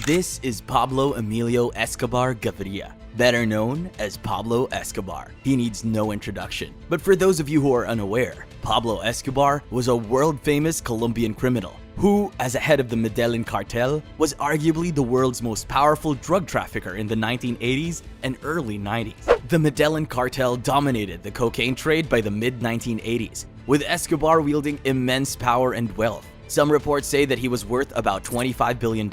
This is Pablo Emilio Escobar Gaviria, better known as Pablo Escobar. He needs no introduction. But for those of you who are unaware, Pablo Escobar was a world-famous Colombian criminal who, as a head of the Medellin cartel, was arguably the world's most powerful drug trafficker in the 1980s and early 90s. The Medellin cartel dominated the cocaine trade by the mid-1980s, with Escobar wielding immense power and wealth. Some reports say that he was worth about $25 billion,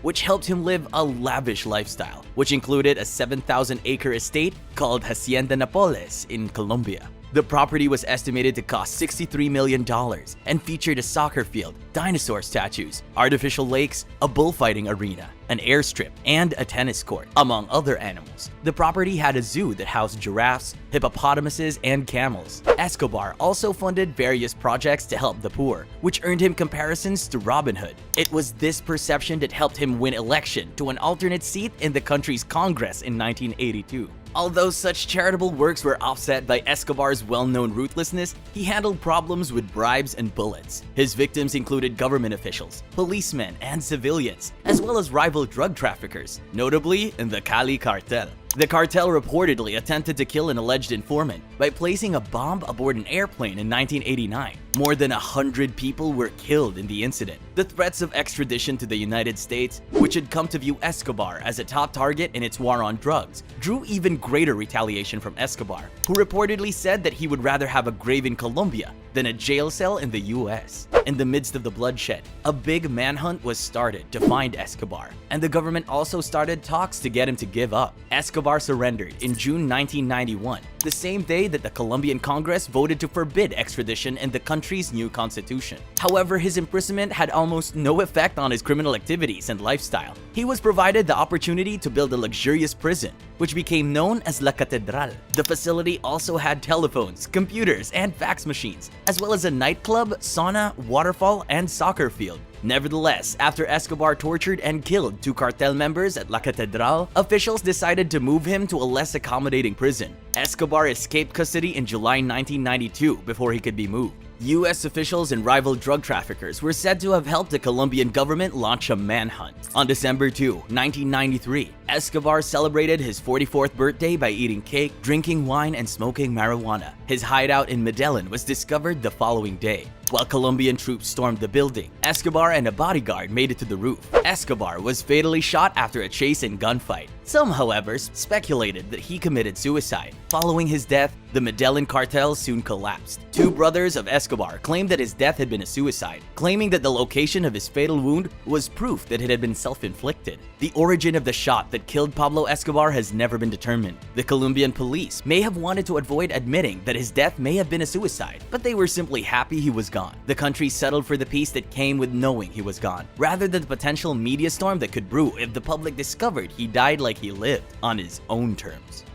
which helped him live a lavish lifestyle, which included a 7,000-acre estate called Hacienda Nápoles in Colombia. The property was estimated to cost $63 million and featured a soccer field, dinosaur statues, artificial lakes, a bullfighting arena, an airstrip, and a tennis court, among other animals. The property had a zoo that housed giraffes, hippopotamuses, and camels. Escobar also funded various projects to help the poor, which earned him comparisons to Robin Hood. It was this perception that helped him win election to an alternate seat in the country's Congress in 1982. Although such charitable works were offset by Escobar's well-known ruthlessness, he handled problems with bribes and bullets. His victims included government officials, policemen, and civilians, as well as rival drug traffickers, notably in the Cali cartel. The cartel reportedly attempted to kill an alleged informant by placing a bomb aboard an airplane in 1989. More than 100 people were killed in the incident. The threats of extradition to the United States, which had come to view Escobar as a top target in its war on drugs, drew even greater retaliation from Escobar, who reportedly said that he would rather have a grave in Colombia than a jail cell in the US. In the midst of the bloodshed, a big manhunt was started to find Escobar, and the government also started talks to get him to give up. Escobar surrendered in June 1991, the same day that the Colombian Congress voted to forbid extradition in the country's new constitution. However, his imprisonment had almost no effect on his criminal activities and lifestyle. He was provided the opportunity to build a luxurious prison, which became known as La Catedral. The facility also had telephones, computers, and fax machines, as well as a nightclub, sauna, waterfall, and soccer field. Nevertheless, after Escobar tortured and killed 2 cartel members at La Catedral, officials decided to move him to a less accommodating prison. Escobar escaped custody in July 1992 before he could be moved. US officials and rival drug traffickers were said to have helped the Colombian government launch a manhunt. On December 2, 1993, Escobar celebrated his 44th birthday by eating cake, drinking wine, and smoking marijuana. His hideout in Medellin was discovered the following day. While Colombian troops stormed the building, Escobar and a bodyguard made it to the roof. Escobar was fatally shot after a chase and gunfight. Some, however, speculated that he committed suicide. Following his death, the Medellin cartel soon collapsed. 2 brothers of Escobar claimed that his death had been a suicide, claiming that the location of his fatal wound was proof that it had been self-inflicted. The origin of the shot that killed Pablo Escobar has never been determined. The Colombian police may have wanted to avoid admitting that his death may have been a suicide, but they were simply happy he was gone. The country settled for the peace that came with knowing he was gone, rather than the potential media storm that could brew if the public discovered he died like he lived, on his own terms.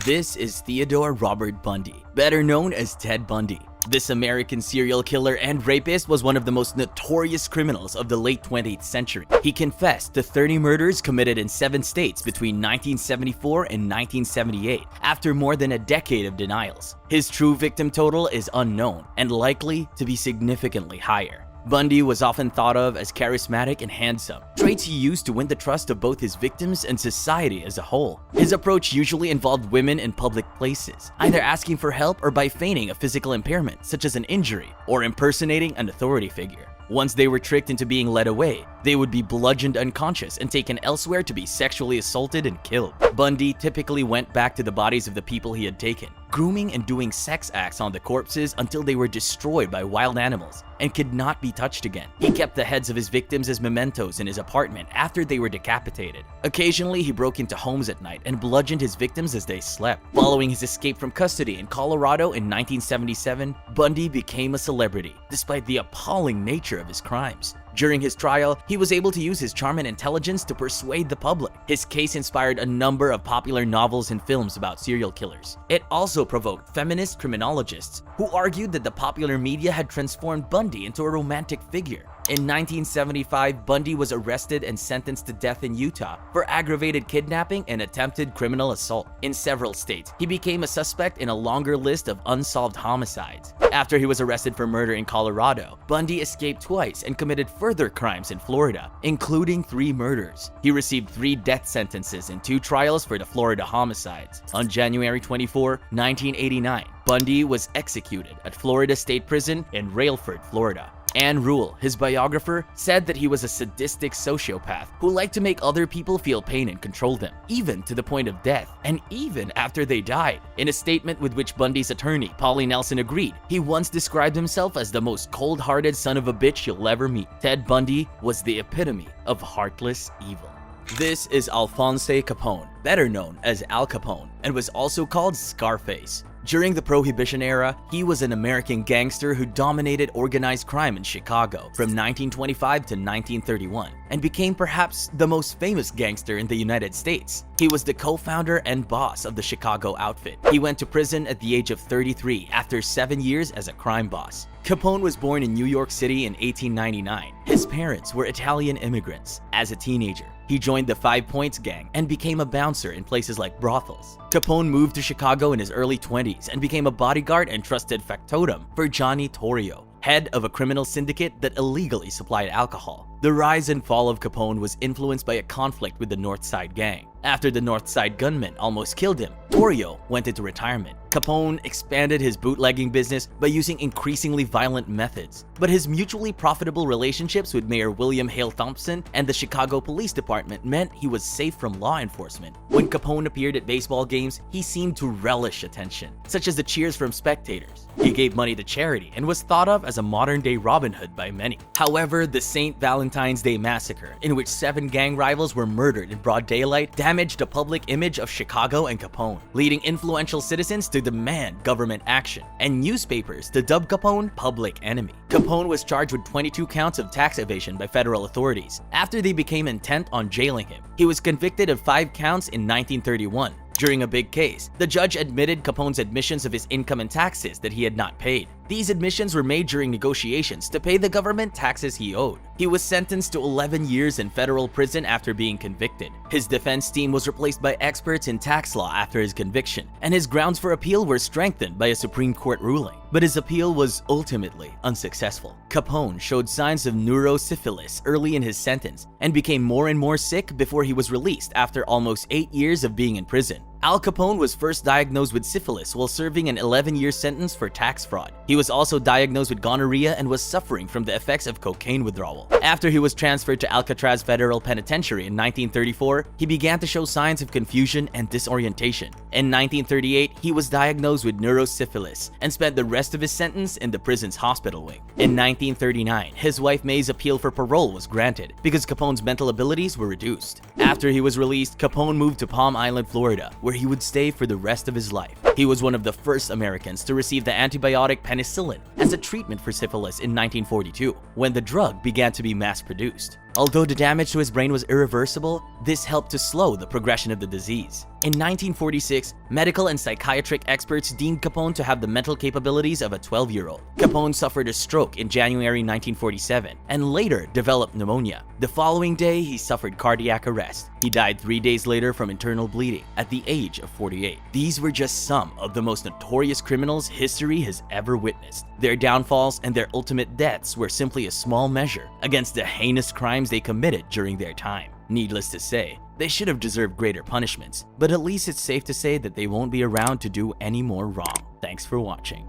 This is Theodore Robert Bundy, better known as Ted Bundy. This American serial killer and rapist was one of the most notorious criminals of the late 20th century. He confessed to 30 murders committed in 7 states between 1974 and 1978, after more than a decade of denials. His true victim total is unknown and likely to be significantly higher. Bundy was often thought of as charismatic and handsome, traits he used to win the trust of both his victims and society as a whole. His approach usually involved women in public places, either asking for help or by feigning a physical impairment, such as an injury, or impersonating an authority figure. Once they were tricked into being led away, they would be bludgeoned unconscious and taken elsewhere to be sexually assaulted and killed. Bundy typically went back to the bodies of the people he had taken, grooming and doing sex acts on the corpses until they were destroyed by wild animals and could not be touched again. He kept the heads of his victims as mementos in his apartment after they were decapitated. Occasionally, he broke into homes at night and bludgeoned his victims as they slept. Following his escape from custody in Colorado in 1977, Bundy became a celebrity, despite the appalling nature of his crimes. During his trial, he was able to use his charm and intelligence to persuade the public. His case inspired a number of popular novels and films about serial killers. It also provoked feminist criminologists who argued that the popular media had transformed Bundy into a romantic figure. In 1975, Bundy was arrested and sentenced to death in Utah for aggravated kidnapping and attempted criminal assault. In several states, he became a suspect in a longer list of unsolved homicides. After he was arrested for murder in Colorado, Bundy escaped twice and committed further crimes in Florida, including 3 murders. He received 3 death sentences in 2 trials for the Florida homicides. On January 24, 1989, Bundy was executed at Florida State Prison in Railford, Florida. Ann Rule, his biographer, said that he was a sadistic sociopath who liked to make other people feel pain and control them, even to the point of death, and even after they died. In a statement with which Bundy's attorney, Polly Nelson, agreed, he once described himself as the most cold-hearted son of a bitch you'll ever meet. Ted Bundy was the epitome of heartless evil. This is Alphonse Capone, better known as Al Capone, and was also called Scarface. During the Prohibition era, he was an American gangster who dominated organized crime in Chicago from 1925 to 1931 and became perhaps the most famous gangster in the United States. He was the co-founder and boss of the Chicago outfit. He went to prison at the age of 33 after 7 years as a crime boss. Capone was born in New York City in 1899. His parents were Italian immigrants. As a teenager, he joined the 5 Points gang and became a bouncer in places like brothels. Capone moved to Chicago in his early 20s and became a bodyguard and trusted factotum for Johnny Torrio, head of a criminal syndicate that illegally supplied alcohol. The rise and fall of Capone was influenced by a conflict with the North Side gang. After the North Side gunmen almost killed him, Torrio went into retirement. Capone expanded his bootlegging business by using increasingly violent methods, but his mutually profitable relationships with Mayor William Hale Thompson and the Chicago Police Department meant he was safe from law enforcement. When Capone appeared at baseball games, he seemed to relish attention, such as the cheers from spectators. He gave money to charity and was thought of as a modern-day Robin Hood by many. However, the St. Valentine's Day Massacre, in which 7 gang rivals were murdered in broad daylight, damaged the public image of Chicago and Capone, leading influential citizens to demand government action and newspapers to dub Capone public enemy. Capone was charged with 22 counts of tax evasion by federal authorities. After they became intent on jailing him, he was convicted of 5 counts in 1931. During a big case, the judge admitted Capone's admissions of his income and taxes that he had not paid. These admissions were made during negotiations to pay the government taxes he owed. He was sentenced to 11 years in federal prison after being convicted. His defense team was replaced by experts in tax law after his conviction, and his grounds for appeal were strengthened by a Supreme Court ruling. But his appeal was ultimately unsuccessful. Capone showed signs of neurosyphilis early in his sentence and became more and more sick before he was released after almost 8 years of being in prison. Al Capone was first diagnosed with syphilis while serving an 11-year sentence for tax fraud. He was also diagnosed with gonorrhea and was suffering from the effects of cocaine withdrawal. After he was transferred to Alcatraz Federal Penitentiary in 1934, he began to show signs of confusion and disorientation. In 1938, he was diagnosed with neurosyphilis and spent the rest of his sentence in the prison's hospital wing. In 1939, his wife May's appeal for parole was granted because Capone's mental abilities were reduced. After he was released, Capone moved to Palm Island, Florida, where he would stay for the rest of his life. He was one of the first Americans to receive the antibiotic penicillin as a treatment for syphilis in 1942, when the drug began to be mass-produced. Although the damage to his brain was irreversible, this helped to slow the progression of the disease. In 1946, medical and psychiatric experts deemed Capone to have the mental capabilities of a 12-year-old. Capone suffered a stroke in January 1947 and later developed pneumonia. The following day, he suffered cardiac arrest. He died 3 days later from internal bleeding at the age of 48. These were just some of the most notorious criminals history has ever witnessed. Their downfalls and their ultimate deaths were simply a small measure against the heinous crimes they committed during their time. Needless to say, they should have deserved greater punishments, but at least it's safe to say that they won't be around to do any more wrong. Thanks for watching.